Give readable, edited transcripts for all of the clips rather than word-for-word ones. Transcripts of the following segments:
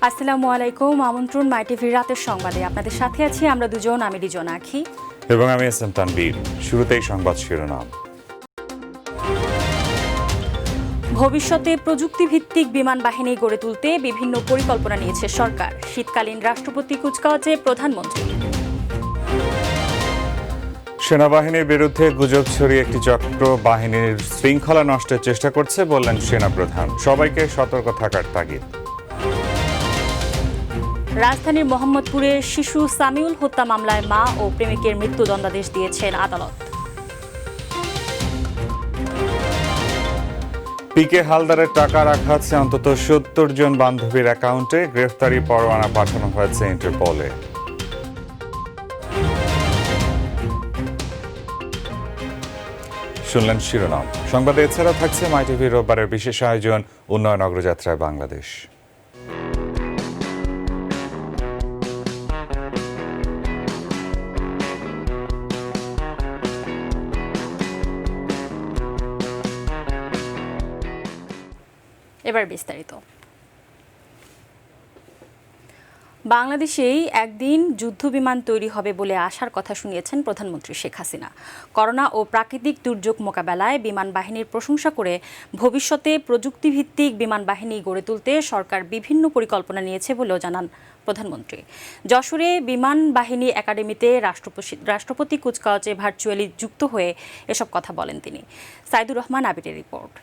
আসসালামু আলাইকুম। আমন্ত্রণ মাই টিভির রাতের সংবাদে। আপনাদের সাথে আছি আমরা দুজন, আমি রিজনা আখি এবং আমি এস এম তানবীর। শুরুতেই সংবাদ শিরোনাম। ভবিষ্যতে প্রযুক্তিভিত্তিক বিমান বাহিনী গড়ে তুলতে বিভিন্ন পরিকল্পনা নিয়েছে সরকার। শীতকালীন রাষ্ট্রপতি কুচকাওয়াজে প্রধানমন্ত্রী। সেনাবাহিনীর বিরুদ্ধে গুজব ছড়িয়ে একটি চক্র বাহিনীর শৃঙ্খলা নষ্টের চেষ্টা করছে বললেন সেনাপ্রধান। সবাইকে সতর্ক থাকার তাগিদ। রাজধানীর মোহাম্মদপুরে শিশু সামিউল হত্যা মামলায় মা ও প্রেমিকের মৃত্যুদণ্ডাদেশ দিয়েছেন আদালত। পিকে হালদারের টাকা রাখা আছে অন্তত ৭০ জন বান্ধবীর অ্যাকাউন্টে। গ্রেফতারি পরোয়ানা পাঠানো হয়েছে ইন্টারপোলে। শুনলেন শিরোনাম। সংবাদে এছাড়া থাকছে মাই টিভির রোববারের বিশেষ আয়োজন উন্নয়ন অগ্রযাত্রায় বাংলাদেশ। এবার বিস্তারিত। বাংলাদেশেই একদিন যুদ্ধবিমান তৈরি হবে বলে আশার কথা শুনিয়েছেন প্রধানমন্ত্রী শেখ হাসিনা। করোনা ও প্রাকৃতিক দুর্যোগ মোকাবেলায় বিমান বাহিনীর প্রশংসা করে ভবিষ্যতে প্রযুক্তিভিত্তিক বিমান বাহিনী গড়ে তুলতে সরকার বিভিন্ন পরিকল্পনা নিয়েছে বলেও জানান প্রধানমন্ত্রী। যশোরে বিমান বাহিনী একাডেমিতে রাষ্ট্রপতি কুচকাওয়াজে ভার্চুয়ালি যুক্ত হয়ে এসব কথা বলেন তিনি। সাইদুর রহমান আবিরের রিপোর্ট।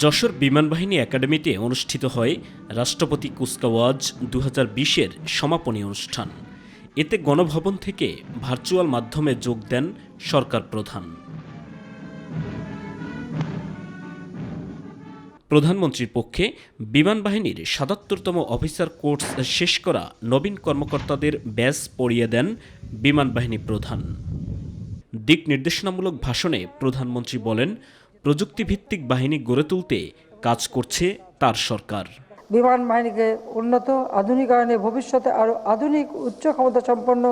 যশোর বিমানবাহিনী একাডেমিতে অনুষ্ঠিত হয় রাষ্ট্রপতি কুচকাওয়াজ 2020-এর সমাপনী অনুষ্ঠান। এতে গণভবন থেকে ভার্চুয়াল মাধ্যমে যোগ দেন সরকার প্রধান। প্রধানমন্ত্রীর পক্ষে বিমান বাহিনীর ৭৭তম অফিসার কোর্স শেষ করা নবীন কর্মকর্তাদের ব্যাজ পরিয়ে দেন বিমান বাহিনী প্রধান। দিক নির্দেশনামূলক ভাষণে প্রধানমন্ত্রী বলেন, প্রযুক্তিভিত্তিক বাহিনী গড়ে তুলতে কাজ করছে তার সরকার। বিমান বাহিনীকে উন্নত আধুনিকায়নে ভবিষ্যতে আরও আধুনিক উচ্চ ক্ষমতা সম্পন্ন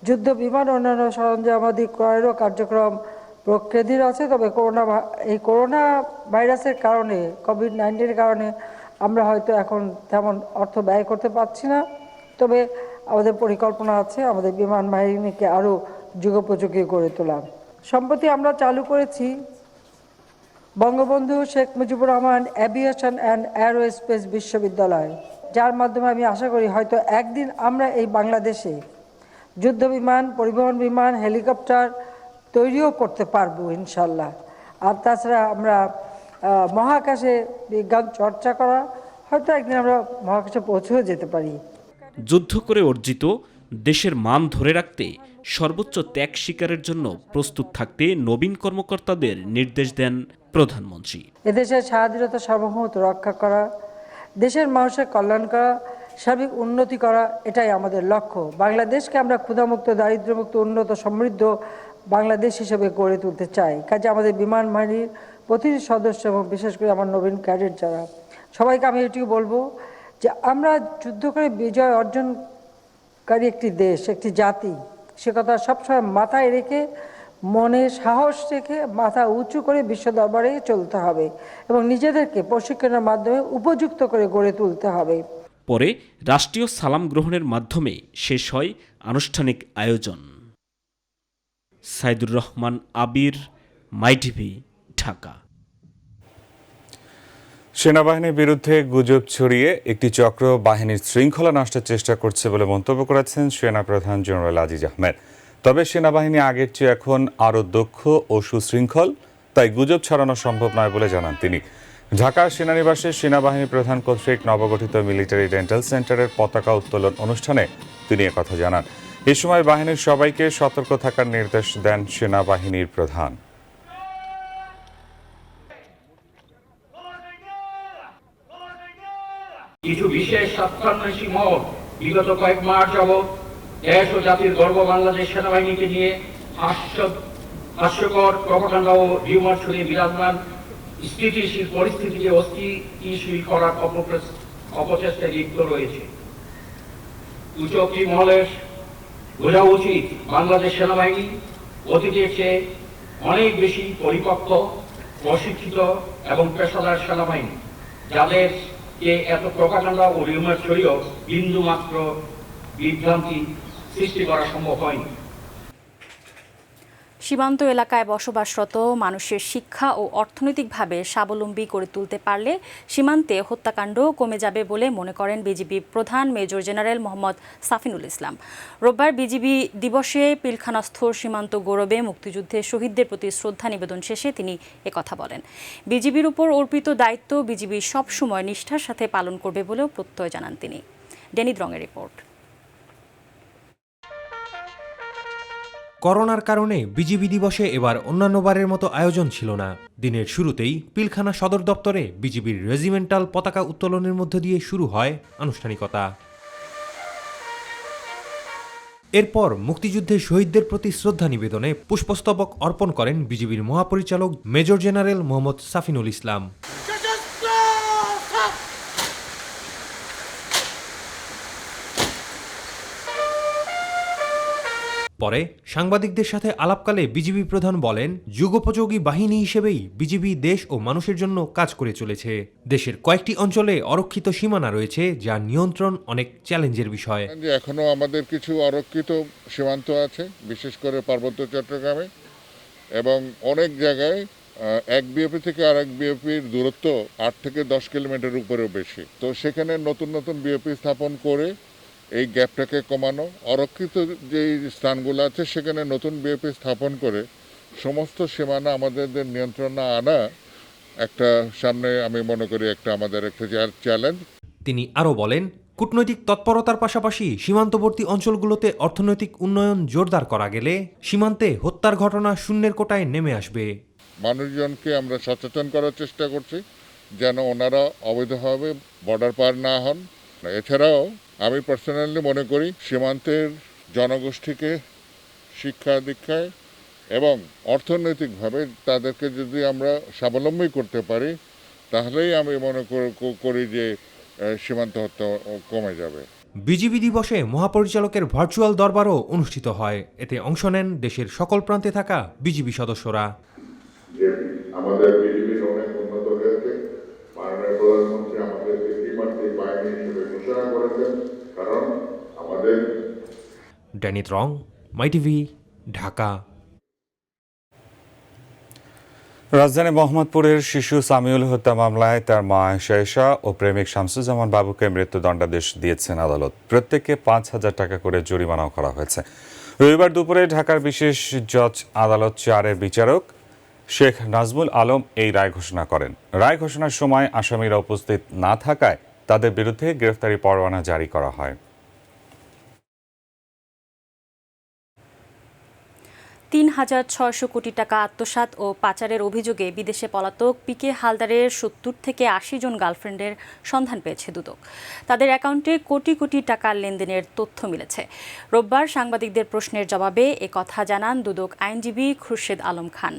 যুদ্ধ বিমান অন্যান্য সরঞ্জামাদি ক্রয়েরও কার্যক্রম প্রক্রিয়াধীন আছে। তবে করোনা ভাইরাসের কারণে, কোভিড-19-এর কারণে আমরা হয়তো এখন তেমন অর্থ ব্যয় করতে পারছি না। তবে আমাদের পরিকল্পনা আছে আমাদের বিমান বাহিনীকে আরও যুগোপযোগী গড়ে তোলা। সম্প্রতি আমরা চালু করেছি Bangabandhu Sheikh Mujibur Rahman aviation and aerospace বিশ্ববিদ্যালয়, যার মাধ্যমে আমি আশা করি হয়তো একদিন আমরা এই বাংলাদেশে যুদ্ধ বিমান, পরিবহন বিমান, হেলিকপ্টার তৈরিও করতে পারবো ইনশাল্লাহ। আর তাছাড়া আমরা মহাকাশে বিজ্ঞান চর্চা করা, হয়তো একদিন আমরা মহাকাশে পৌঁছেও যেতে পারি। যুদ্ধ করে অর্জিত দেশের মান ধরে রাখতে সর্বোচ্চ ত্যাগ স্বীকারের জন্য প্রস্তুত থাকতে নবীন কর্মকর্তাদের নির্দেশ দেন প্রধানমন্ত্রী। এদেশের স্বাধীনতা সার্বভৌমত্ব রক্ষা করা, দেশের মানুষের কল্যাণ করা, সার্বিক উন্নতি করা, এটাই আমাদের লক্ষ্য। বাংলাদেশকে আমরা ক্ষুধামুক্ত, দারিদ্র্যমুক্ত, উন্নত, সমৃদ্ধ বাংলাদেশ হিসেবে গড়ে তুলতে চাই। কাজে আমাদের বিমান বাহিনীর প্রতিটি সদস্য এবং বিশেষ করে আমার নবীন ক্যাডেট যারা, সবাইকে আমি এটুকু বলবো যে আমরা যুদ্ধ করে বিজয় অর্জনকারী একটি দেশ, একটি জাতি, সে কথা সবসময় মাথায় রেখে, মনে সাহস রেখে, মাথা উঁচু করে বিশ্ব দরবারে চলতে হবে এবং নিজেদেরকে প্রশিক্ষণের মাধ্যমে উপযুক্ত করে গড়ে তুলতে হবে। পরে রাষ্ট্রীয় সালাম গ্রহণের মাধ্যমে শেষ হয় আনুষ্ঠানিক আয়োজন। সাইদুর রহমান আবির, মাই টিভি, ঢাকা। সেনাবাহিনীর বিরুদ্ধে গুজব ছড়িয়ে একটি চক্র বাহিনীর শৃঙ্খলা নষ্টের চেষ্টা করছে বলে মন্তব্য করেছেন সেনাপ্রধান জেনারেল আজিজ আহমেদ। তবে সেনাবাহিনী আগের চেয়ে এখন আরও দক্ষ ও সুশৃঙ্খল, তাই গুজব ছড়ানো সম্ভব নয় বলে জানান তিনি। ঢাকা সেনানিবাসে সেনাবাহিনী প্রধান কর্তৃক নবগঠিত মিলিটারি ডেন্টাল সেন্টারের পতাকা উত্তোলন অনুষ্ঠানে তিনি একথা জানান। এ সময় বাহিনীর সবাইকে সতর্ক থাকার নির্দেশ দেন সেনাবাহিনীর প্রধান। কিছু বিশেষ স্বার্থান্বেষী মত বিগত কয়েক মাস যাবৎ দেশ ও জাতির গর্ব বাংলাদেশ সেনাবাহিনীকে নিয়ে হাস্যকর প্রপাগান্ডা ও রিউমার ছড়িয়ে বিরাজমান স্থিতিশীল পরিস্থিতিকে অস্থিতিশীল করার অপচেষ্টায় লিপ্ত রয়েছে। কুচক্রী মহলের বোঝা উচিত বাংলাদেশ সেনাবাহিনী অতীতের চেয়ে অনেক বেশি পরিপক্ক, প্রশিক্ষিত এবং পেশাদার সেনাবাহিনী, যাদেরকে এত প্রোপাগান্ডা ও রিউমার ছড়িয়েও বিন্দু মাত্র বিভ্রান্তি সৃষ্টি করা সম্ভব হয়নি। সীমান্ত এলাকায় বসবাসরত মানুষের শিক্ষা ও অর্থনৈতিকভাবে স্বাবলম্বী করে তুলতে পারলে সীমান্তে হত্যাকাণ্ড কমে যাবে বলে মনে করেন বিজিবি প্রধান মেজর জেনারেল মোহাম্মদ সাফিনুল ইসলাম। রোববার বিজিবি দিবসে পিলখানাস্থ সীমান্ত গৌরবে মুক্তিযুদ্ধের শহীদদের প্রতি শ্রদ্ধা নিবেদন শেষে তিনি একথা বলেন। বিজিবির উপর অর্পিত দায়িত্ব বিজিবি সবসময় নিষ্ঠার সাথে পালন করবে বলেও প্রত্যয় জানান তিনি। ডেনি দ্রংয়ের রিপোর্ট। করোনার কারণে বিজিবি দিবসে এবার অন্যান্যবারের মতো আয়োজন ছিল না। দিনের শুরুতেই পিলখানা সদর দপ্তরে বিজিবির রেজিমেন্টাল পতাকা উত্তোলনের মধ্য দিয়ে শুরু হয় আনুষ্ঠানিকতা। এরপর মুক্তিযুদ্ধের শহীদদের প্রতি শ্রদ্ধা নিবেদনে পুষ্পস্তবক অর্পণ করেন বিজিবির মহাপরিচালক মেজর জেনারেল মোহাম্মদ সাফিনুল ইসলাম। পরে সাংবাদিকদের সাথে আলাপকালে বিজিবি প্রধান বলেন, যুগোপযোগী বাহিনী হিসেবেই বিজিবি দেশ ও মানুষের জন্য কাজ করে চলেছে। দেশের কয়েকটি অঞ্চলে অরক্ষিত সীমানা রয়েছে, যা নিয়ন্ত্রণ অনেক চ্যালেঞ্জের বিষয়। এখনো আমাদের কিছু অরক্ষিত সীমান্ত আছে, বিশেষ করে পার্বত্য চট্টগ্রামে, এবং অনেক জায়গায় এক বিএপি থেকে আরেক বিএপির দূরত্ব 8 থেকে 10 কিলোমিটার উপরেও বেশি। তো সেখানে নতুন নতুন বিএপি স্থাপন করে এই গ্যাপটাকে কমানো, অরক্ষিত যে স্থানগুলো আছে সেখানে নতুন বিএপি স্থাপন করে সমস্ত সীমানা আমাদের নিয়ন্ত্রণে আনা একটা সামনে আমি মনে করি আমাদের একটা চ্যালেঞ্জ। তিনি আরও বলেন, কূটনৈতিক তৎপরতার পাশাপাশি সীমান্তবর্তী অঞ্চলগুলোতে অর্থনৈতিক উন্নয়ন জোরদার করা গেলে সীমান্তে হত্যার ঘটনা শূন্যের কোটায় নেমে আসবে। মানুষজনকে আমরা সচেতন করার চেষ্টা করছি যেন ওনারা অবৈধভাবে বর্ডার পার না হন। এছাড়াও আমি পার্সোনালি মনে করি সীমান্তের জনগোষ্ঠীকে শিক্ষা দীক্ষায় এবং অর্থনৈতিকভাবে তাদেরকে যদি আমরা স্বাবলম্বী করতে পারি, তাহলেই আমি মনে করি যে সীমান্ত হত্যা কমে যাবে। বিজিবি দিবসে মহাপরিচালকের ভার্চুয়াল দরবারও অনুষ্ঠিত হয়। এতে অংশ নেন দেশের সকল প্রান্তে থাকা বিজিবি সদস্যরা। আমাদের বিজিবির অনেক উন্নত হয়েছে। মাননীয় প্রধানমন্ত্রী আমাদেরকে ত্রিমাত্রিক বাহিনী হিসেবে ঘোষণা করেছেন, কারণ আমাদের। ড্যানি দ্রং, মাই টিভি, ঢাকা। রাজধানী মোহাম্মদপুরের শিশু সামিউল হত্যা মামলায় তার মা আয়েশা ও প্রেমিক শামসুজ্জামান বাবুকে মৃত্যুদণ্ডাদেশ দিয়েছেন আদালত। প্রত্যেককে 5,000 টাকা করে জরিমানাও করা হয়েছে। রবিবার দুপুরে ঢাকার বিশেষ জজ আদালত 4-এর বিচারক শেখ নাজমুল আলম এই রায় ঘোষণা করেন। রায় ঘোষণার সময় আসামিরা উপস্থিত না থাকায় তাদের বিরুদ্ধে গ্রেফতারি পরোয়ানা জারি করা হয়। 3,600 কোটি টাকা আত্মসাৎ ও পাচারের অভিযোগে বিদেশে পলাতক পিকে হালদারের 70 থেকে 80 জন গার্লফ্রেন্ডের সন্ধান পেয়েছে দুদক। তাদের অ্যাকাউন্টে কোটি কোটি টাকার লেনদেনের তথ্য মিলেছে। রোববার সাংবাদিকদের প্রশ্নের জবাবে একথা জানান দুদক আইনজীবী খুরশেদ আলম খান।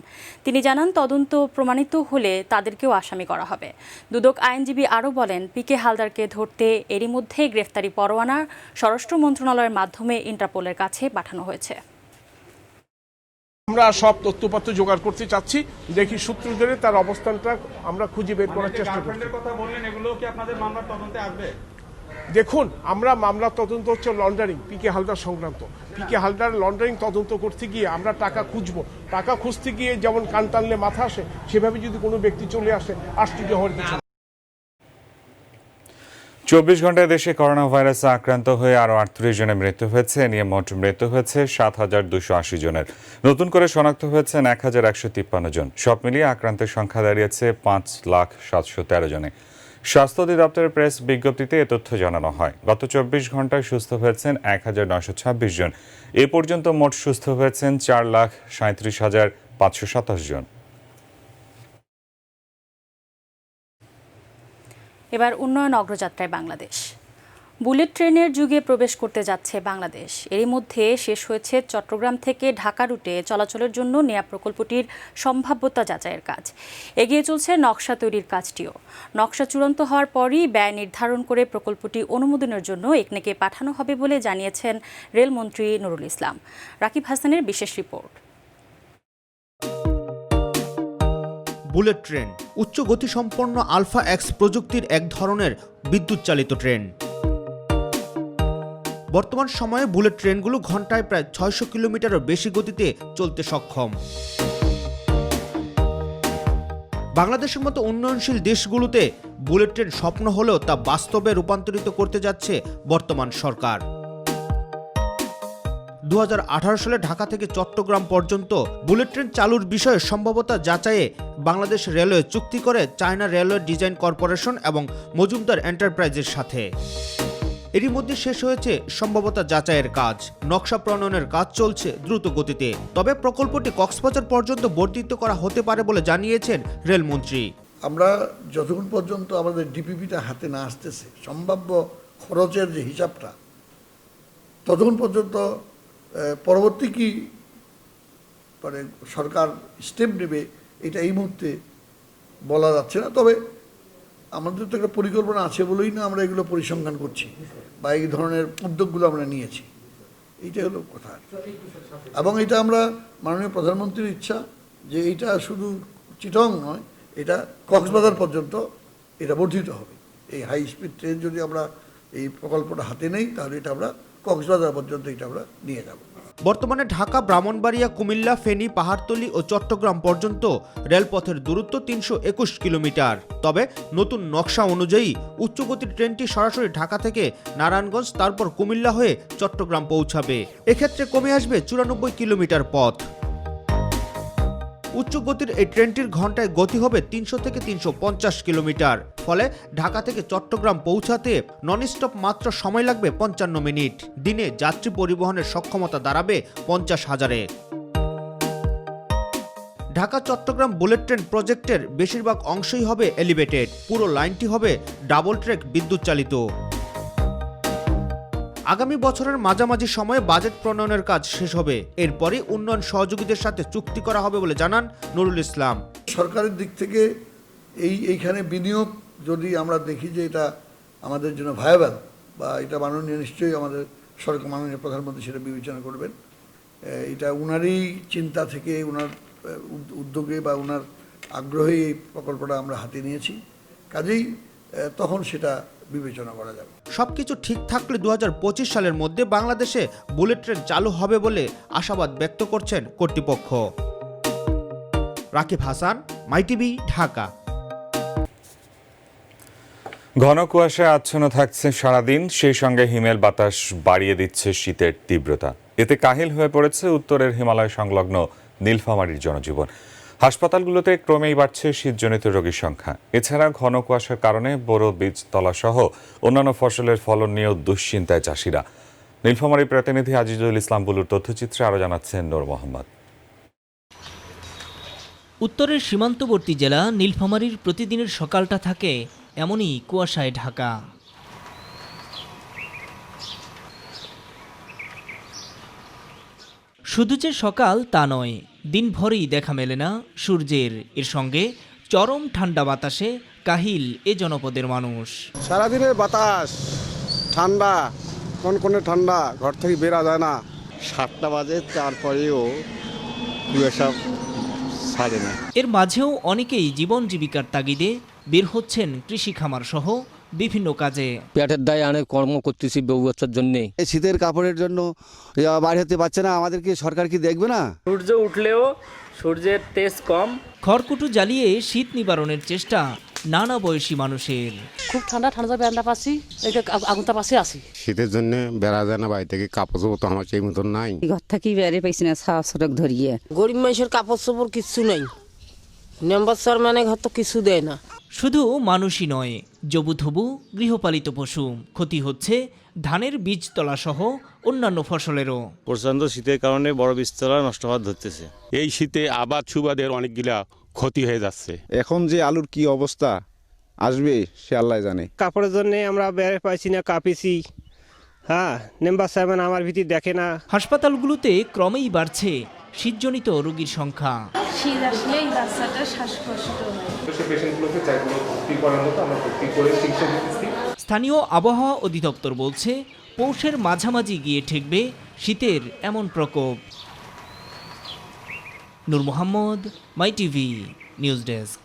তিনি জানান, তদন্ত প্রমাণিত হলে তাদেরকেও আসামি করা হবে। দুদক আইনজীবী আরও বলেন, পিকে হালদারকে ধরতে এরই মধ্যে গ্রেফতারি পরোয়ানা স্বরাষ্ট্র মন্ত্রণালয়ের মাধ্যমে ইন্টারপোলের কাছে পাঠানো হয়েছে। আমরা সব তথ্যপত্র জোগাড় করতে চাচ্ছি, দেখি সূত্র ধরে তার অবস্থানটা আমরা খুঁজে বের করার চেষ্টা করছি। দেখুন, আমরা মামলার তদন্ত হচ্ছে লন্ডারিং, পিকে হালদার সংক্রান্ত। পিকে হালদার লন্ডারিং তদন্ত করতে গিয়ে আমরা টাকা খুঁজবো। টাকা খুঁজতে গিয়ে যেমন কান টানলে মাথা আসে, সেভাবে যদি কোনো ব্যক্তি চলে আসে, আশ্চর্য হওয়ার কিছু। 24 ঘন্টায় দেশে করোনা ভাইরাসে আক্রান্ত হয়ে আরও 38 জনের মৃত্যু হয়েছে। নিয়ে মোট মৃত্যু হয়েছে 7,280 জনের। নতুন করে শনাক্ত হয়েছেন 1,153 জন। সব মিলিয়ে আক্রান্তের সংখ্যা দাঁড়িয়েছে 5,713 জনে। স্বাস্থ্য অধিদপ্তরের প্রেস বিজ্ঞপ্তিতে এ তথ্য জানানো হয়। গত 24 ঘন্টায় সুস্থ হয়েছেন 1,926 জন। এ পর্যন্ত মোট সুস্থ হয়েছেন 4,37,527 জন। এবার উন্নয়ন অগ্রযাত্রায় বাংলাদেশ। বুলেট ট্রেনের যুগে প্রবেশ করতে যাচ্ছে বাংলাদেশ। এরই মধ্যে শেষ হয়েছে চট্টগ্রাম থেকে ঢাকা রুটে চলাচলের জন্য নেয়া প্রকল্পটির সম্ভাব্যতা যাচাইয়ের কাজ। এগিয়ে চলছে নকশা তৈরির কাজটিও। নকশা চূড়ান্ত হওয়ার পরই ব্যয় নির্ধারণ করে প্রকল্পটি অনুমোদনের জন্য একনেকে পাঠানো হবে বলে জানিয়েছেন রেলমন্ত্রী নুরুল ইসলাম। রাকিব হাসানের বিশেষ রিপোর্ট। বুলেট ট্রেন উচ্চ গতিসম্পন্ন আলফা এক্স প্রযুক্তির এক ধরনের বিদ্যুৎ চালিত ট্রেন। বর্তমান সময়ে বুলেট ট্রেনগুলো ঘন্টায় প্রায় ৬০০ কিলোমিটারও বেশি গতিতে চলতে সক্ষম। বাংলাদেশের মতো উন্নয়নশীল দেশগুলোতে বুলেট ট্রেন স্বপ্ন হলেও তা বাস্তবে রূপান্তরিত করতে যাচ্ছে বর্তমান সরকার। ২০১৮ সালে ঢাকা থেকে চট্টগ্রাম পর্যন্ত বুলেট ট্রেন চালুর বিষয়ে সম্ভাব্যতা যাচাইয়ে বাংলাদেশ রেলওয়ে চুক্তি করে চায়না রেলওয়ে ডিজাইন কর্পোরেশন এবং মজুমদার এন্টারপ্রাইজের সাথে। এরই মধ্যে শেষ হয়েছে সম্ভাব্যতা যাচাইয়ের কাজ। নকশা প্রণয়নের কাজ চলছে দ্রুত গতিতে। তবে প্রকল্পটি কক্সবাজার পর্যন্ত বর্ধিত করা হতে পারে বলে জানিয়েছেন রেলমন্ত্রী। আমরা যতক্ষণ পর্যন্ত আমাদের ডিপিপিটা হাতে না আসতেছে, সম্ভাব্য খরচের যে হিসাবটা, ততক্ষণ পর্যন্ত পরবর্তী কি মানে সরকার স্টেপ নেবে এটা এই মুহূর্তে বলা যাচ্ছে না। তবে আমাদের তো একটা পরিকল্পনা আছে বলেই না আমরা এগুলো পরিসংখ্যান করছি বা এই ধরনের উদ্যোগগুলো আমরা নিয়েছি। এইটাই হলো কথা। এবং এটা আমরা মাননীয় প্রধানমন্ত্রীর ইচ্ছা যে এইটা শুধু চিটং নয়, এটা কক্সবাজার পর্যন্ত এটা বর্ধিত হবে। এই হাই স্পিড ট্রেন যদি আমরা এই প্রকল্পটা হাতে নেই তাহলে এটা আমরা কক্সবাজার পর্যন্ত এটা আমরা নিয়ে যাব। বর্তমানে ঢাকা, ব্রাহ্মণবাড়িয়া, কুমিল্লা, ফেনী, পাহাড়তলী ও চট্টগ্রাম পর্যন্ত রেলপথের দূরত্ব ৩২১ কিলোমিটার। তবে নতুন নকশা অনুযায়ী উচ্চগতির ট্রেনটি সরাসরি ঢাকা থেকে নারায়ণগঞ্জ তারপর কুমিল্লা হয়ে চট্টগ্রাম পৌঁছাবে। এক্ষেত্রে কমে আসবে ৯৪ কিলোমিটার পথ। উচ্চ গতির এই ট্রেনটির ঘন্টায় গতি হবে ৩০০ থেকে ৩৫০ কিলোমিটার। ফলে ঢাকা থেকে চট্টগ্রাম পৌঁছাতে নন স্টপ মাত্র সময় লাগবে ৫৫ মিনিট। দিনে যাত্রী পরিবহনের সক্ষমতা দাঁড়াবে ৫০,০০০-এ। ঢাকা চট্টগ্রাম বুলেট ট্রেন প্রজেক্টের বেশিরভাগ অংশই হবে এলিভেটেড। পুরো লাইনটি হবে ডাবল ট্র্যাক বিদ্যুৎ চালিত। আগামী বছরের মাঝামাঝি সময়ে বাজেট প্রণয়নের কাজ শেষ হবে। এরপরই উন্নয়ন সহযোগীদের সাথে চুক্তি করা হবে বলে জানান নুরুল ইসলাম। সরকারের দিক থেকে এইখানে বিনিয়োগ যদি আমরা দেখি যে এটা আমাদের জন্য ভায়াবল বা এটা মাননীয় নিশ্চয়ই আমাদের সরকার মাননীয় প্রধানমন্ত্রী সেটা বিবেচনা করবেন। এটা উনারই চিন্তা থেকে, উনার উদ্যোগে বা উনার আগ্রহে এই প্রকল্পটা আমরা হাতে নিয়েছি। কাজেই তখন সেটা বিবেচনা করা যাবে। সবকিছু ঠিক থাকলে ২০২৫ সালের মধ্যে বাংলাদেশে বুলেট ট্রেন চালু হবে বলে আশাবাদ ব্যক্ত করছেন কর্তৃপক্ষ। রাকিব হাসান, মাইটিভি, ঢাকা। ঘন কুয়াশায় আচ্ছন্ন থাকছে সারাদিন, সেই সঙ্গে হিমেল বাতাস বাড়িয়ে দিচ্ছে শীতের তীব্রতা। এতে কাহিল হয়ে পড়েছে উত্তরের হিমালয় সংলগ্ন নীলফামারীর জনজীবন। হাসপাতালগুলোতে ক্রমেই বাড়ছে শীতজনিত রোগীর সংখ্যা। এছাড়া ঘন কুয়াশার কারণে বোরো, বীজতলা সহ অন্যান্য ফসলের ফলন নিয়েও দুশ্চিন্তায় চাষিরা। নীলফামারী প্রতিনিধি আজিজুল ইসলাম বুলুর তথ্যচিত্রে আরও জানাচ্ছেন নূর মোহাম্মদ। উত্তরের সীমান্তবর্তী জেলা নীলফামারীর প্রতিদিনের সকালটা থাকে এমনই কুয়াশায় ঢাকা। শুধু যে সকাল তা নয়, দিনভরই দেখা মেলে না সূর্যের। এর সঙ্গে চরম ঠান্ডা বাতাসে কাহিল এ জনপদের মানুষ। সারাদিনের বাতাস ঠান্ডা, কনকনে ঠান্ডা, ঘর থেকে বেরা যায় না। 7টা বাজে, তারপরেও কুয়াশা ছাড়ে না। এর মাঝেও অনেকেই জীবন জীবিকার তাগিদে বের হচ্ছেন কৃষি খামার সহ বিভিন্ন কাজে। পেটের দায়ে অনেক কর্ম করতেছি বহু বছর জন্য। শীতের কাপড়ের জন্য বাইরে হতে পারছে না, আমাদেরকে সরকার কি দেখবে না? সূর্য উঠলেও সূর্যের তেজ কম। খড়কুটো জ্বালিয়ে শীত নিবারণের চেষ্টা নানা বয়সী মানুষের। খুব ঠান্ডা বেড়া পাচ্ছি, আগুনটা পাশে আছি। শীতের জন্য বেড়া যায় না, বাড়ি থেকে কাপড় চোপড় তো আমার সেই মতন নাই। ঘর থেকে বেড়ে পাইছি না, সড়ক ধরিয়ে। গরিব মানুষের কাপড় চোপড় কিচ্ছু নেই, মেম্বার চেয়ারম্যানের ঘর তো কিছু দেয় না। শুধু মানুষই নয়, জবুথবু গৃহপালিত পশু। ক্ষতি হচ্ছে ধানের বীজতলা সহ অন্যান্য ফসলেরও। প্রচণ্ড শীতের কারণে বড় বীজতলা নষ্ট হওয়া ধরতেছে। এই শীতে আবাদ সুবাদের অনেকগুলা ক্ষতি হয়ে যাচ্ছে। এখন যে আলুর কি অবস্থা, আসবে সে আল্লাহ জানে। কাপড়ের জন্য আমরা বের পাইছি না, কাঁপিছি। হ্যাঁ, মেম্বার সাহেব আমার ভিতর দেখে না। হাসপাতালগুলোতে ক্রমেই বাড়ছে শীতজনিত রোগীর সংখ্যা। শীত আসলেই বাচ্চাটা শ্বাসকষ্ট হয়। স্থানীয় আবহাওয়া অধিদপ্তর বলছে পৌষের মাঝামাঝি গিয়ে ঠেকবে শীতের এমন প্রকোপ। নূর মোহাম্মদ, মাই টিভি, নিউজ ডেস্ক।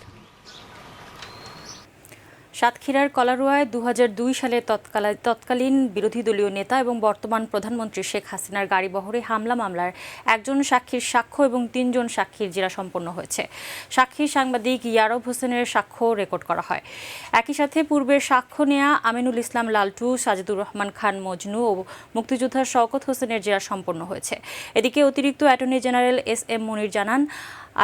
সাতক্ষীরার কলারোয়ায় 2002 সালে তৎকালীন বিরোধী দলীয় নেতা এবং বর্তমান প্রধানমন্ত্রী শেখ হাসিনার গাড়িবহরে হামলা মামলার একজন সাক্ষীর সাক্ষ্য এবং 3 জন সাক্ষীর জেরা সম্পন্ন হয়েছে। সাক্ষী সাংবাদিক ইয়ারব হোসেনের সাক্ষ্য রেকর্ড করা হয়। একই সাথে পূর্বের সাক্ষ্য নেয়া আমিনুল ইসলাম লালটু, সাজিদুর রহমান খান মজনু ও মুক্তিযোদ্ধা শওকত হোসেনের জেরা সম্পন্ন হয়েছে। এদিকে অতিরিক্ত অ্যাটর্নি জেনারেল SM মনির জানান,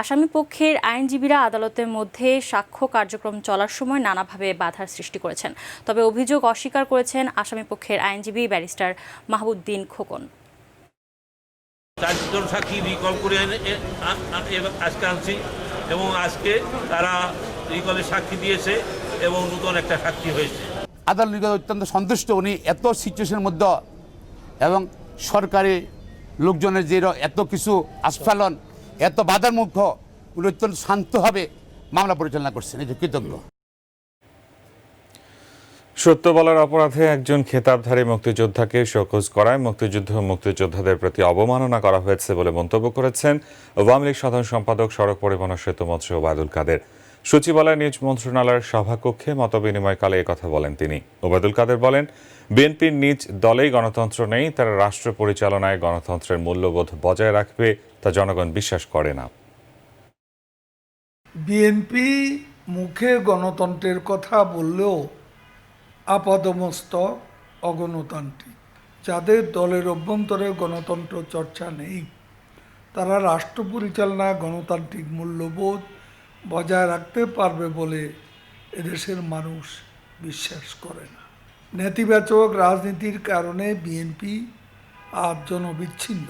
আসামি পক্ষের আইনজীবীরা আদালতের মধ্যে সাক্ষ্য কার্যক্রম চলার সময় নানাভাবে বাধার সৃষ্টি করেছেন। তবে অভিযোগ অস্বীকার করেছেন আসামি পক্ষের আইনজীবী ব্যারিস্টার মাহবুদ্দিন খোকন। 4 জন সাক্ষী রিকল করে আজকে আনছি এবং আজকে তারা রিকলের সাক্ষী দিয়েছে এবং নতুন একটা সাক্ষী হয়েছে। আদালত অত্যন্ত সন্তুষ্ট, উনি এত সিচুয়েশনের মধ্যে এবং সরকারি লোকজনের যে এত কিছু আস্ফালন, এত বাধার মুখ্য, উনি অত্যন্ত শান্তভাবে মামলা পরিচালনা করছেন, এই যে কৃতজ্ঞ। সত্য বলার অপরাধে একজন খেতাবধারী মুক্তিযোদ্ধাকে শোকজ করায় মুক্তিযোদ্ধাদের প্রতি অবমাননা করা হয়েছে বলে মন্তব্য করেছেন আওয়ামী লীগ সাধারণ সম্পাদক, সড়ক পরিবহন ও সেতুমন্ত্রী ওবায়দুল কাদের। সচিবালয় নিজ মন্ত্রণালয়ের সভাকক্ষে মতবিনিময়কালে একথা বলেন তিনি। ওবায়দুল কাদের বলেন, বিএনপির নিজ দলেই গণতন্ত্র নেই, তারা রাষ্ট্র পরিচালনায় গণতন্ত্রের মূল্যবোধ বজায় রাখবে তা জনগণ বিশ্বাস করে না। বিএনপি মুখে গণতন্ত্রের কথা বললেও আপাদমস্তক অগণতান্ত্রিক। যাদের দলের অভ্যন্তরে গণতন্ত্র চর্চা নেই, তারা রাষ্ট্র পরিচালনায় গণতান্ত্রিক মূল্যবোধ বজায় রাখতে পারবে বলে এদেশের মানুষ বিশ্বাস করে না। নেতিবাচক রাজনীতির কারণে বিএনপি আজ জনবিচ্ছিন্ন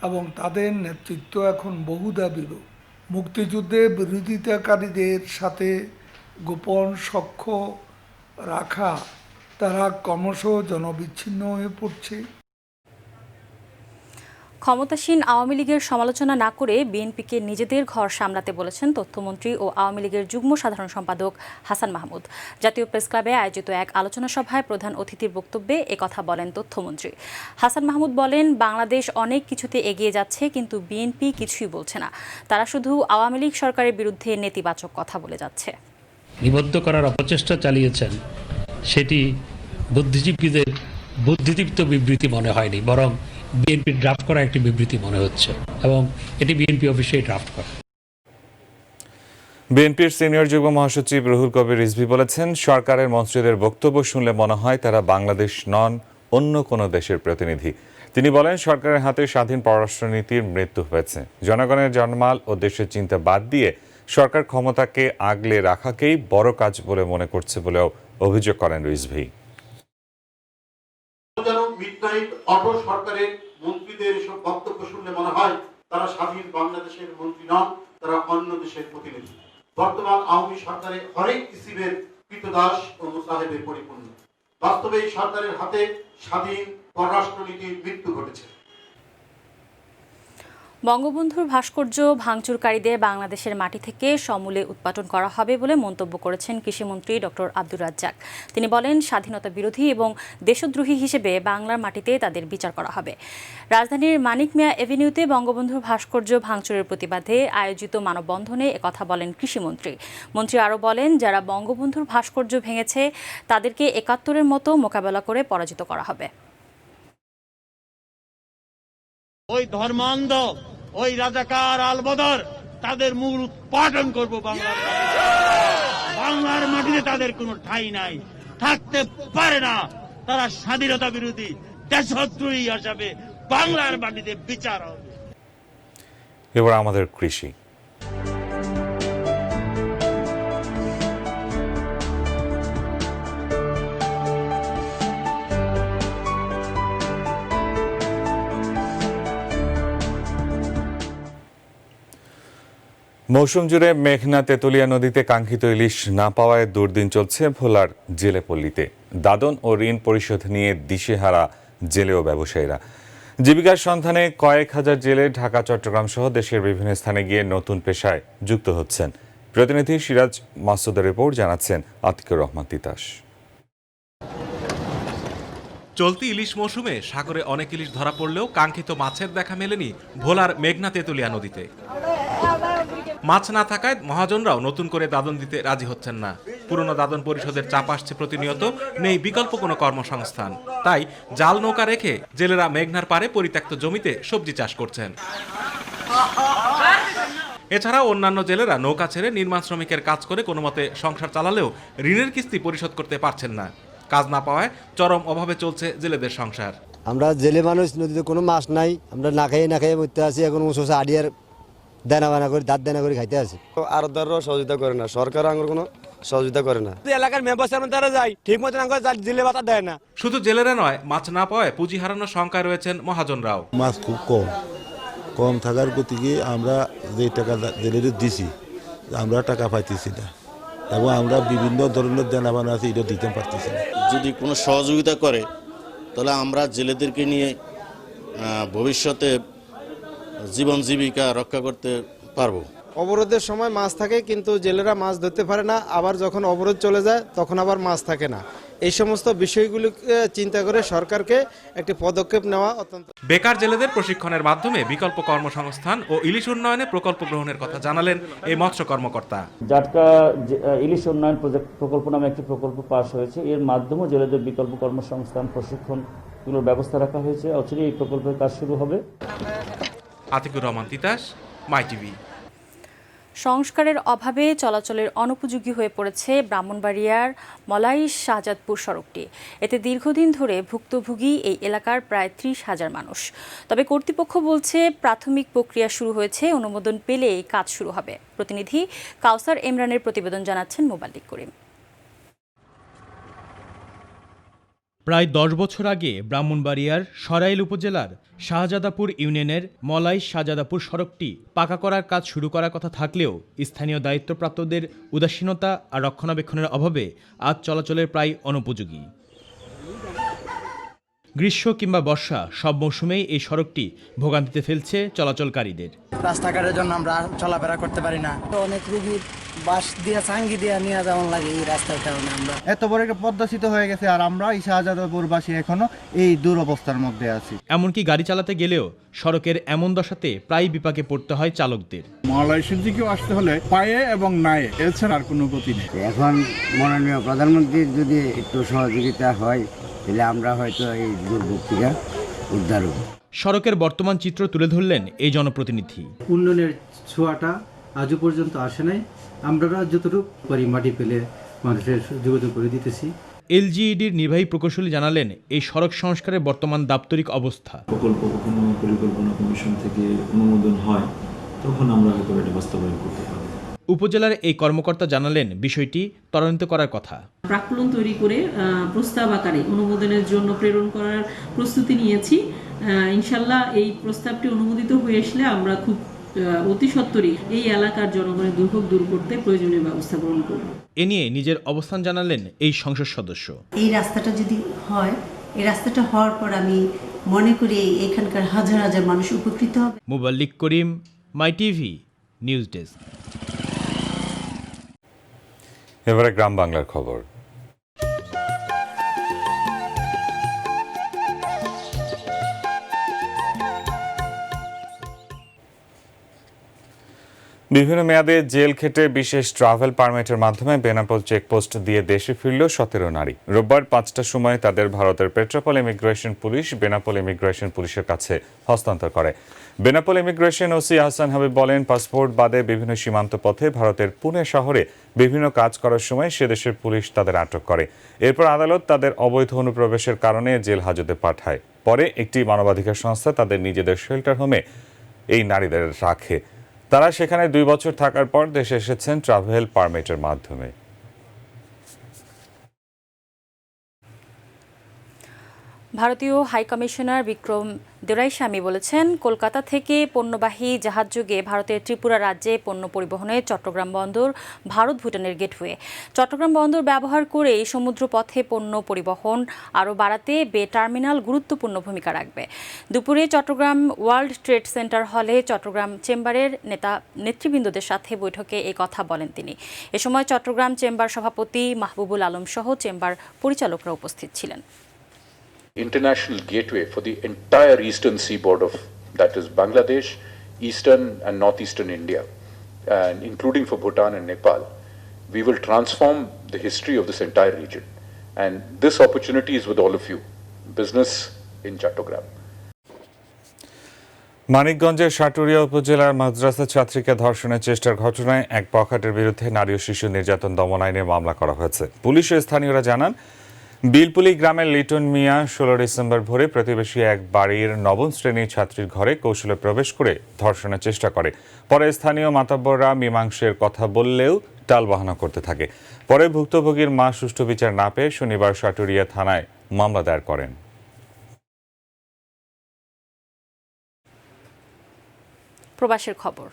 এবং তাদের নেতৃত্ব এখন বহুধা বিরূপ। মুক্তিযুদ্ধে বিরোধিতাকারীদের সাথে গোপন সখ্য রাখা তারা ক্রমশ জনবিচ্ছিন্ন হয়ে পড়ছে। ক্ষমতাসীন আওয়ামী লীগের সমালোচনা না করে বিএনপিকে নিজেদের ঘর সামলাতে বলেছেন তথ্যমন্ত্রী ও আওয়ামী লীগের যুগ্ম সাধারণ সম্পাদক হাসান মাহমুদ। জাতীয় প্রেসক্লাবে আয়োজিত এক আলোচনা সভায় প্রধান অতিথির বক্তব্যে একথা বলেন তথ্যমন্ত্রী। হাসান মাহমুদ বলেন, বাংলাদেশ অনেক কিছুতে এগিয়ে যাচ্ছে, কিন্তু বিএনপি কিছুই বলছে না। তারা শুধু আওয়ামী লীগ সরকারের বিরুদ্ধে নেতিবাচক কথা বলে যাচ্ছে। নিবদ্ধ করার অপচেষ্টা চালিয়েছেন, সেটি বুদ্ধিজীবীদের বুদ্ধিদীপ্ত বিবৃতি মনে হয়নি, বরং বিএনপির ড্রাফট করা একটি বিবৃতি মনে হচ্ছে এবং এটি বিএনপি অফিসেই ড্রাফট করা। বিএনপির সিনিয়র যুগ্ম মহাসচিব রুহুল কবির রিজভী বলেছেন, সরকারের মন্ত্রীদের বক্তব্য শুনলে মনে হয় তারা বাংলাদেশ নন, অন্য কোনো দেশের প্রতিনিধি। তিনি বলেন, সরকারের হাতে স্বাধীন পররাষ্ট্রনীতির মৃত্যু হয়েছে। জনগণের জনমাল ও দেশের চিন্তা বাদ দিয়ে সরকার ক্ষমতাকে আগলে রাখাকেই বড় কাজ বলে মনে করছে বলেও অভিযোগ করেন রিজভী। মিডনাইট অটো সরকারের মন্ত্রীদের এসব বক্তব্য শুনলে মনে হয় তারা স্বাধীন বাংলাদেশের মন্ত্রী নন, তারা অন্য দেশের প্রতিনিধি। বর্তমান আওয়ামী সরকারের হরেক কিসিমের কৃতদাস ও মুসাহেবের পরিপূর্ণ। বাস্তবে এই সরকারের হাতে স্বাধীন পররাষ্ট্রনীতির মৃত্যু ঘটেছে। বঙ্গবন্ধুর ভাস্কর্য ভাঙচুরকারীদের বাংলাদেশের মাটি থেকে সমূলে উৎপাটন করা হবে বলে মন্তব্য করেছেন কৃষিমন্ত্রী ডক্টর আব্দুর রাজ্জাক। তিনি বলেন, স্বাধীনতা বিরোধী এবং দেশদ্রোহী হিসেবে বাংলার মাটিতে তাদের বিচার করা হবে। রাজধানীর মানিক মিয়া এভিনিউতে বঙ্গবন্ধুর ভাস্কর্য ভাঙচুরের প্রতিবাদে আয়োজিত মানববন্ধনে একথা বলেন কৃষিমন্ত্রী। মন্ত্রী আরও বলেন, যারা বঙ্গবন্ধুর ভাস্কর্য ভেঙেছে তাদেরকে ৭১-এর মতো মোকাবেলা করে পরাজিত করা হবে। ওই ধর্মান্ধ, ওই রাজাকার আলবদর, তাদের মূল উৎপাটন করব বাংলার মাটিতে তাদের কোনো ঠাঁই নাই, থাকতে পারে না। তারা স্বাধীনতা বিরোধী, দেশদ্রোহী হিসাবে বাংলার মাটিতে বিচার হবে। এবার আমাদের কৃষি। মৌসুম জুড়ে মেঘনা তেতুলিয়া নদীতে কাঙ্ক্ষিত ইলিশ না পাওয়ায় দুর্দিন চলছে ভোলার জেলে পল্লীতে। দাদন ও ঋণ পরিশোধ নিয়ে দিশেহারা জেলে ও ব্যবসায়ীরা। জীবিকার সন্ধানে কয়েক হাজার জেলে ঢাকা, চট্টগ্রাম সহ দেশের বিভিন্ন স্থানে গিয়ে নতুন পেশায় যুক্ত হচ্ছেন। প্রতিনিধি সিরাজ মাসুদের রিপোর্ট, জানাচ্ছেন আতিকুর রহমান তিতাস। চলতি ইলিশ মৌসুমে সাগরে অনেক ইলিশ ধরা পড়লেও কাঙ্ক্ষিত মাছের দেখা মেলেনি ভোলার মেঘনা তেতুলিয়া নদীতে। মাছ না থাকায় মহাজনরাও নতুন করে দাদন দিতে রাজি হচ্ছেন না। পুরনো দাদন পরিষদের চাপ আসছে প্রতিনিয়ত, নেই বিকল্প কোনো কর্মসংস্থান। তাই জাল নৌকা রেখে জেলেরা মেঘনার পাড়ে পরিত্যক্ত জমিতে সবজি চাষ করছেন। এছাড়াও অন্যান্য জেলেরা নৌকা ছেড়ে নির্মাণ শ্রমিকের কাজ করে কোনো মতে সংসার চালালেও ঋণের কিস্তি পরিশোধ করতে পারছেন না। কাজ না পাওয়ায় চরম অভাবে চলছে জেলেদের সংসার। আমরা জেলে মানুষ, নদীতে কোনো মাছ নাই, আমরা না খাইয়ে মরতে আছি। এখন উঁচু আডিয়ার দানা বানা করে দাঁত দানা করে খাইতে আছি। আরদাররাও সহযোগিতা করে না, সরকার আমার কোনো সহযোগিতা করে না। এলাকার মেম্বার তারা যায় ঠিক মতো জেলে ভাতা দেয় না। শুধু জেলেরা নয়, মাছ না পাওয়ায় পুঁজি হারানোর শঙ্কায় রয়েছেন মহাজনরাও। মাছ খুব কম থাকার গতিকে আমরা যে টাকা জেলে দিছি আমরা টাকা পাইতেছি না, এবং আমরা বিভিন্ন ধরনের দেনা বানা আছে এটা দিতে পারতেছি না। যদি কোনো সহযোগিতা করে তাহলে আমরা জেলেদেরকে নিয়ে ভবিষ্যতে জীবন জীবিকা রক্ষা করতে পারবো। অবরোধের সময় মাছ থাকে কিন্তু জেলেরা মাছ ধরতে পারে না, আবার যখন অবরোধ চলে যায় তখন আবার মাছ থাকে না। এই সমস্ত বিষয়গুলিকে চিন্তা করে সরকারকে একটি পদক্ষেপ নেওয়া অত্যন্ত। বেকার জেলেদের প্রশিক্ষণের মাধ্যমে বিকল্প কর্মসংস্থান ও ইলিশ উন্নয়নে প্রকল্প গ্রহণের কথা জানালেন এই মৎস্য কর্মকর্তা। জাটকা ইলিশ উন্নয়ন প্রকল্প নামে একটি প্রকল্প পাস হয়েছে, এর মাধ্যমে জেলেদের বিকল্প কর্মসংস্থান প্রশিক্ষণগুলোর ব্যবস্থা রাখা হয়েছে। অচিরেই এই প্রকল্পের কাজ শুরু হবে। আতিকুর রহমান তিতাস, মাই টিভি। সংস্কারের অভাবে চলাচলের অনুপযোগী হয়ে পড়েছে ব্রাহ্মণবাড়িয়ার মলাই শাহজাদপুর সড়কটি। এতে দীর্ঘদিন ধরে ভুক্তভোগী এই এলাকার প্রায় 30,000 মানুষ। তবে কর্তৃপক্ষ বলছে প্রাথমিক প্রক্রিয়া শুরু হয়েছে, অনুমোদন পেলে কাজ শুরু হবে। প্রতিনিধি কাউসার ইমরানের প্রতিবেদন, জানাচ্ছেন মোবাল্লিক করিম। প্রায় 10 বছর আগে ব্রাহ্মণবাড়িয়ার সরাইল উপজেলার শাহজাদাপুর ইউনিয়নের মলাই শাহজাদাপুর সড়কটি পাকা করার কাজ শুরু করার কথা থাকলেও স্থানীয় দায়িত্বপ্রাপ্তদের উদাসীনতা আর রক্ষণাবেক্ষণের অভাবে আজ চলাচলের প্রায় অনুপযোগী। গ্রীষ্ম কিংবা বর্ষা সব মৌসুমেই এই সড়কটি ভোগান্তিতে ফেলছে চলাচলকারীদের। রাস্তাঘাটের জন্য আমরা চলাফেরা করতে পারি না, অনেক রোগীর বাস দিয়ে চাঙ্গি দিয়ে নিয়ে যাওয়ার লাগে এই রাস্তার কারণে। আমরা এত বড় একটা পদ্মাসিত হয়ে গেছে আর আমরা এই শাহজাদাপুরবাসী এখনো এই দুরবস্থার মধ্যে আছি। এমনকি গাড়ি চালাতে গেলেও সড়কের এমন দশাতে প্রায় বিপাকে পড়তে হয় চালকদের। মহালয়ের দিকেও আসতে হলে পায়ে এবং নায়ে, এছাড়া আর কোনো গতি নেই। এখন মাননীয় প্রধানমন্ত্রীর যদি একটু সহযোগিতা হয় তাহলে আমরা হয়তো এই দুর্ভোগ থেকে উদ্ধার হব। সড়কের বর্তমান চিত্র তুলে ধরলেন এই জনপ্রতিনিধি। উন্নয়নের ছোঁয়াটা আজও পর্যন্ত আসে নাই, আমরা যতটুকু পারি মাটি পেলে মানুষের যোগাযোগ করে দিতেছি। এলজিইডির নির্বাহী প্রকৌশলী জানালেন এই সড়ক সংস্কারের বর্তমান দাপ্তরিক অবস্থা। প্রকল্প কখনো পরিকল্পনা কমিশন থেকে অনুমোদন হয়, তখন আমরা হয়তো এটা বাস্তবায়ন করতে পারব। উপজেলার এই কর্মকর্তা জানালেন বিষয়টি ত্বরান্বিত করার কথা। প্রাক্কলন তৈরি করে প্রস্তাব আকারে অনুমোদনের জন্য প্রেরণ করার প্রস্তুতি নিয়েছি। ইনশাল্লাহ এই প্রস্তাবটি অনুমোদিত হয়ে আসলে আমরা খুব অতি সত্বরই এই এলাকার জনগণের দুর্ভোগ দূর করতে প্রয়োজনীয় ব্যবস্থা গ্রহণ করব। এ নিয়ে নিজের অবস্থান জানালেন এই সংসদ সদস্য। এই রাস্তাটা যদি হয়, এই রাস্তাটা হওয়ার পর আমি মনে করি এখানকার হাজার হাজার মানুষ উপকৃত হবে। মোবাল্লিক করিম, মাই টিভি, নিউজ ডেস্ক। এবারে গ্রাম বাংলার খবর। বিভিন্ন মেয়াদে জেল খেটে বিশেষ ট্রাভেল পারমিটের মাধ্যমে বেনাপোল চেকপোস্ট দিয়ে দেশে ফিরল 17 নারী। রোববার 5টার সময় তাদের ভারতের Petrapole immigration police Benapole immigration পুলিশের কাছে হস্তান্তর করে। বেনাপোল ইমিগ্রেশন ওসি আহসান হাবিব বলেন, পাসপোর্ট বাদে বিভিন্ন সীমান্ত পথে ভারতের পুনে শহরে বিভিন্ন কাজ করার সময় সে দেশের পুলিশ তাদের আটক করে। এরপর আদালত তাদের অবৈধ অনুপ্রবেশের কারণে জেল হাজতে পাঠায়। পরে একটি মানবাধিকার সংস্থা তাদের নিজেদের শেল্টার হোমে এই নারীদের রাখে। তারা সেখানে 2 বছর থাকার পর দেশে এসেছেন ট্রাভেল পারমিটের মাধ্যমে। ভারতীয় হাইকমিশনার বিক্রম দোরাইস্বামী বলেছেন, কলকাতা থেকে পণ্যবাহী জাহাজযোগে ভারতের ত্রিপুরা রাজ্যে পণ্য পরিবহনে চট্টগ্রাম বন্দর ভারত ভুটানের গেটওয়ে। চট্টগ্রাম বন্দর ব্যবহার করে সমুদ্রপথে পণ্য পরিবহন আরও বাড়াতে বে টার্মিনাল গুরুত্বপূর্ণ ভূমিকা রাখবে। দুপুরে চট্টগ্রাম ওয়ার্ল্ড ট্রেড সেন্টার হলে চট্টগ্রাম চেম্বারের নেতৃবৃন্দদের সাথে বৈঠকে এই কথা বলেন তিনি। এ সময় চট্টগ্রাম চেম্বার সভাপতি মাহবুবুল আলম সহ চেম্বার পরিচালকরা উপস্থিত ছিলেন। International gateway for the entire eastern seaboard of that is Bangladesh, eastern and northeastern India, and including for Bhutan and Nepal. We will transform the history of this entire region, and this opportunity is with all of you. Business in Chattogram. মানিকগঞ্জের সাটুরিয়া উপজেলার মাদ্রাসা ছাত্রীকে ধর্ষণের চেষ্টার ঘটনায় এক পক্ষাটের বিরুদ্ধে নারী ও শিশু নির্যাতন দমন আইনে মামলা করা হয়েছে। পুলিশ ও স্থানীয়রা জানান, বিলপুলি গ্রামের লিটন মিয়া 16 ডিসেম্বর ভোরে প্রতিবেশী এক বাড়ির 9ম শ্রেণীর ছাত্রীর ঘরে কৌশলে প্রবেশ করে ধর্ষণের চেষ্টা করে। পরে স্থানীয় মাতাব্বররা মীমাংসের কথা বললেও টালবাহানা করতে থাকে। পরে ভুক্তভোগীর মা সুষ্ঠু বিচার না পেয়ে শনিবার সাটুরিয়া থানায় মামলা দায়ের করেন। প্রবাসের খবর।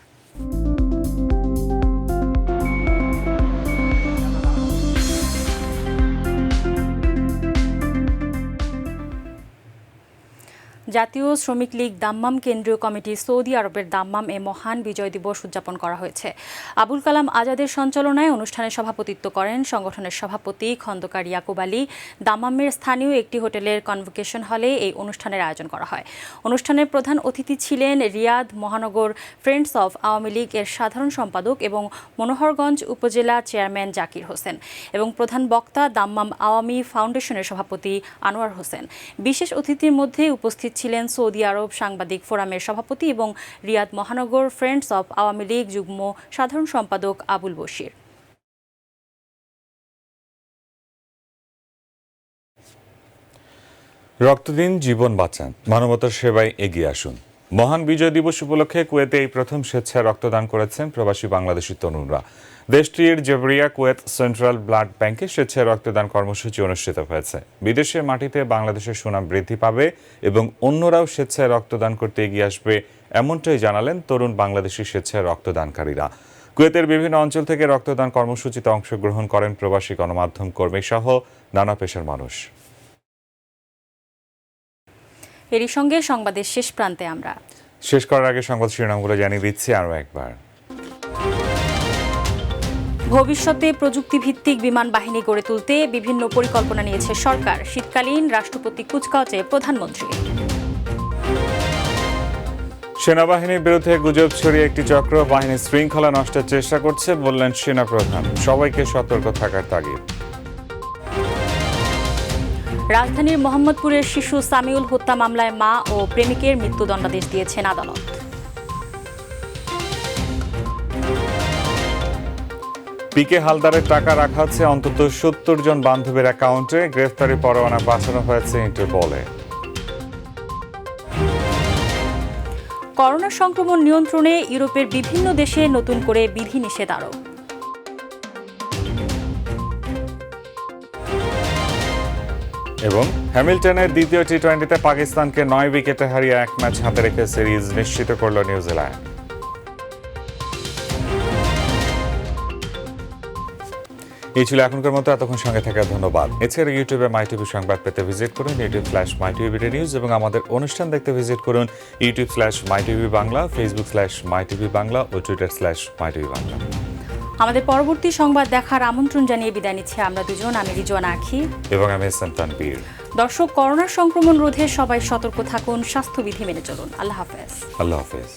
জাতীয় শ্রমিক লীগ দাম্মাম কেন্দ্রীয় কমিটি সৌদি আরবের দাম্মাম এ মহান বিজয় দিবস উদযাপন করা হয়েছে। আবুল কালাম আজাদের সঞ্চালনায় অনুষ্ঠানে সভাপতিত্ব করেন সংগঠনের সভাপতি খন্দকার ইয়াকুব আলী। দাম্মামের স্থানীয় একটি হোটেলের কনভোকেশন হলে এই অনুষ্ঠানের আয়োজন করা হয়। অনুষ্ঠানের প্রধান অতিথি ছিলেন রিয়াদ মহানগর ফ্রেন্ডস অফ আওয়ামী লীগ এর সাধারণ সম্পাদক এবং মনোহরগঞ্জ উপজেলা চেয়ারম্যান জাকির হোসেন এবং প্রধান বক্তা দাম্মাম আওয়ামী ফাউন্ডেশনের সভাপতি আনোয়ার হোসেন। বিশেষ অতিথির মধ্যে উপস্থিত ছিলেন সৌদি আরব সাংবাদিক ফোরামের সভাপতি এবং রিয়াদ মহানগর ফ্রেন্ডস অব আওয়ামী লীগ যুগ্ম সাধারণ সম্পাদক আবুল বশির। রক্ত দিন, জীবন বাঁচান, মানবতার সেবায় এগিয়ে আসুন। মহান বিজয় দিবস উপলক্ষে কুয়েতে এই প্রথম স্বেচ্ছায় রক্তদান করেছেন প্রবাসী বাংলাদেশি তরুণরা। দেশটির জেবরিয়া কুয়েত সেন্ট্রাল ব্লাড ব্যাংকে স্বেচ্ছায় রক্তদান কর্মসূচি অনুষ্ঠিত হয়েছে। বিদেশের মাটিতে বাংলাদেশের সুনাম বৃদ্ধি পাবে এবং অন্যরাও স্বেচ্ছায় রক্তদান করতে এগিয়ে আসবে, এমনটাই জানালেন তরুণ বাংলাদেশি স্বেচ্ছায় রক্তদানকারীরা। কুয়েতের বিভিন্ন অঞ্চল থেকে রক্তদান কর্মসূচিতে অংশগ্রহণ করেন প্রবাসী গণমাধ্যম কর্মী সহ নানা পেশার মানুষ। এরই সঙ্গে সংবাদের শেষ প্রান্তে আমরা শেষ করার আগে সংবাদ শিরোনামগুলো জানিয়ে দিচ্ছি আরও একবার। ভবিষ্যতে প্রযুক্তিভিত্তিক বিমান বাহিনী গড়ে তুলতে বিভিন্ন পরিকল্পনা নিয়েছে সরকার। শীতকালীন রাষ্ট্রপতি কুচকাওয়াজে প্রধানমন্ত্রী। সেনাবাহিনীর বিরুদ্ধে গুজব ছড়িয়ে একটি চক্র বাহিনীর শৃঙ্খলা নষ্টের চেষ্টা করছে বললেন সেনাপ্রধান। সবাইকে সতর্ক থাকার তাগিদ। রাজধানীর মোহাম্মদপুরের শিশু সামিউল হত্যা মামলায় মা ও প্রেমিকের মৃত্যুদণ্ডাদেশ দিয়েছেন আদালত। পিকে হালদারের টাকা রাখা আছে অন্তত 70 জন বান্ধবীর অ্যাকাউন্টে। গ্রেফতারি পরোয়ানা পাঠানো হয়েছে ইন্টারপোলে। করোনা সংক্রমণ নিয়ন্ত্রণে ইউরোপের বিভিন্ন দেশে নতুন করে বিধিনিষেধ আরোপ। এবং হ্যামিল্টনের দ্বিতীয় টি-20তে পাকিস্তানকে 9 উইকেটে হারিয়ে 1 ম্যাচ হাতে রেখে সিরিজ নিশ্চিত করল নিউজিল্যান্ড। এই ছিল এখনকার মতো। এতক্ষণ সঙ্গে থাকার ধন্যবাদ। এছাড়া ইউটিউবে মাই টিভি সংবাদ পেতে ভিজিট করুন youtube/mytvbd নিউজ এবং আমাদের অনুষ্ঠান দেখতে ভিজিট করুন youtube/mytvbangla, facebook/mytvbangla ও twitter/mytvbangla। আমাদের পরবর্তী সংবাদ দেখার আমন্ত্রণ জানিয়ে বিদায় নিচ্ছে আমরা দুজন। আমি রিজওয়ানা আখি এবং আমি তানভীর। দর্শক, করোনার সংক্রমণ রোধে সবাই সতর্ক থাকুন, স্বাস্থ্যবিধি মেনে চলুন। আল্লাহ হাফেজ। আল্লাহ হাফেজ।